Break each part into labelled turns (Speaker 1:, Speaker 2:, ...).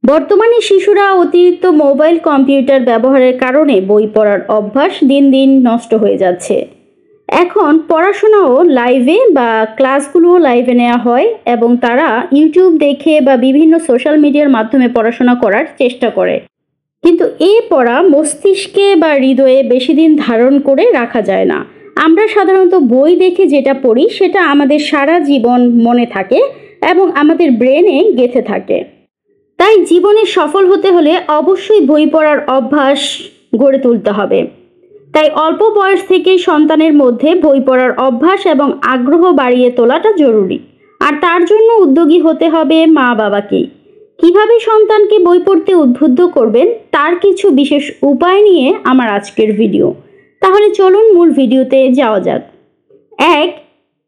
Speaker 1: বর্তমানে শিশুরা অতিরিক্ত মোবাইল কম্পিউটার ব্যবহারের কারণে বই পড়ার অভ্যাস দিন দিন নষ্ট হয়ে যাচ্ছে। এখন পড়াশোনাও লাইভে বা ক্লাসগুলোও লাইভে নেওয়া হয় এবং তারা ইউটিউব দেখে বা বিভিন্ন সোশ্যাল মিডিয়ার মাধ্যমে পড়াশোনা করার চেষ্টা করে। কিন্তু এই পড়া মস্তিষ্কে বা হৃদয়ে বেশি দিন ধারণ করে রাখা যায় না। আমরা সাধারণত বই দেখে যেটা পড়ি সেটা আমাদের সারা জীবন মনে থাকে এবং আমাদের ব্রেনে গেঁথে থাকে। তাই জীবনে সফল হতে হলে অবশ্যই বই পড়ার অভ্যাস গড়ে তুলতে হবে। তাই অল্প বয়স থেকেই সন্তানের মধ্যে বই পড়ার অভ্যাস এবং আগ্রহ বাড়িয়ে তোলাটা জরুরি। আর তার জন্য উদ্যোগী হতে হবে মা বাবাকেই। কিভাবে সন্তানকে বই পড়তে উদ্বুদ্ধ করবেন তার কিছু বিশেষ উপায় নিয়ে আমার আজকের ভিডিও। তাহলে চলুন মূল ভিডিওতে যাওয়া যাক। 1.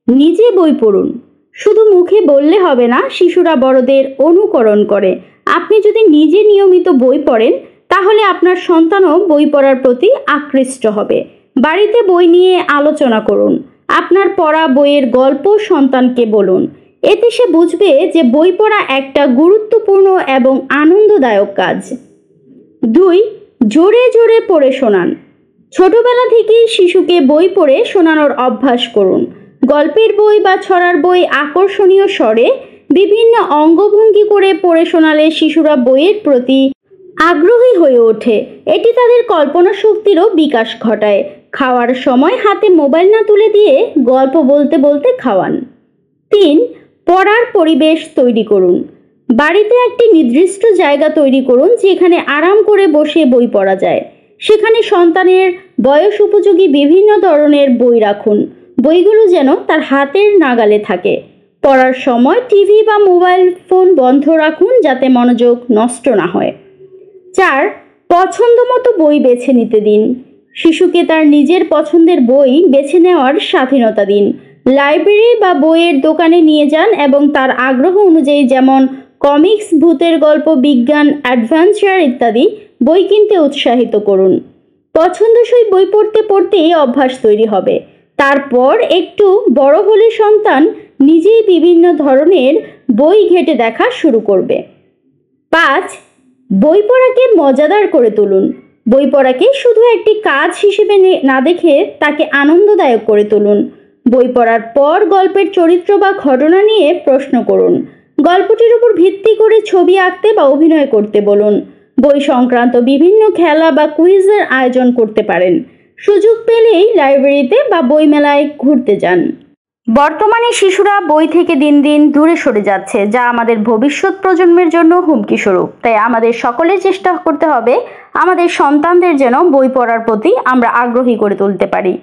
Speaker 1: নিজে বই পড়ুন। শুধু মুখে বললে হবে না, শিশুরা বড়দের অনুকরণ করে। আপনি যদি নিজে নিয়মিত বই পড়েন তাহলে আপনার সন্তানও বই পড়ার প্রতি আকৃষ্ট হবে। বাড়িতে বই নিয়ে আলোচনা করুন। আপনার পড়া বইয়ের গল্প সন্তানকে বলুন। এতে সে বুঝবে যে বই পড়া একটা গুরুত্বপূর্ণ এবং আনন্দদায়ক কাজ। 2. জোরে জোরে পড়ে শোনান। ছোটবেলা থেকেই শিশুকে বই পড়ে শোনানোর অভ্যাস করুন। গল্পের বই বা ছড়ার বই আকর্ষণীয় স্বরে বিভিন্ন অঙ্গভঙ্গি করে পড়ে শোনালে শিশুরা বইয়ের প্রতি আগ্রহী হয়ে ওঠে। এটি তাদের কল্পনা শক্তিরও বিকাশ ঘটায়। খাওয়ার সময় হাতে মোবাইল না তুলে দিয়ে গল্প বলতে বলতে খাওয়ান। 3. পড়ার পরিবেশ তৈরি করুন। বাড়িতে একটি নির্দিষ্ট জায়গা তৈরি করুন যেখানে আরাম করে বসে বই পড়া যায়। সেখানে সন্তানের বয়স উপযোগী বিভিন্ন ধরনের বই রাখুন। বইগুলো যেন তার হাতের নাগালে থাকে। পড়ার সময় টিভি বা মোবাইল ফোন বন্ধ রাখুন যাতে মনোযোগ নষ্ট না হয়। 4. পছন্দ মতো বই বেছে নিতে দিন। শিশুকে তার নিজের পছন্দের বই বেছে নেওয়ার স্বাধীনতা দিন। লাইব্রেরি বা বইয়ের দোকানে নিয়ে যান এবং তার আগ্রহ অনুযায়ী, যেমন কমিক্স, ভূতের গল্প, বিজ্ঞান, অ্যাডভেঞ্চার ইত্যাদি বই কিনতে উৎসাহিত করুন। পছন্দসই বই পড়তে পড়তেই অভ্যাস তৈরি হবে। তারপর একটু বড় হলে সন্তান নিজেই বিভিন্ন ধরনের বই ঘেঁটে দেখা শুরু করবে। 5. বই পড়াকে মজাদার করে তুলুন। বই পড়াকে শুধু একটি কাজ হিসেবে না দেখে তাকে আনন্দদায়ক করে তুলুন। বই পড়ার পর গল্পের চরিত্র বা ঘটনা নিয়ে প্রশ্ন করুন। গল্পটির উপর ভিত্তি করে ছবি আঁকতে বা অভিনয় করতে বলুন। বই সংক্রান্ত বিভিন্ন খেলা বা কুইজের আয়োজন করতে পারেন। সুযোগ পেলেই লাইব্রেরিতে বা বইমেলায় ঘুরতে যান। বর্তমানে শিশুরা বই থেকে দিন দিন দূরে সরে যাচ্ছে, যা আমাদের ভবিষ্যৎ প্রজন্মের জন্য হুমকি স্বরূপ। তাই আমাদের সকলের চেষ্টা করতে হবে আমাদের সন্তানদের যেন বই পড়ার প্রতি আমরা আগ্রহী করে তুলতে পারি।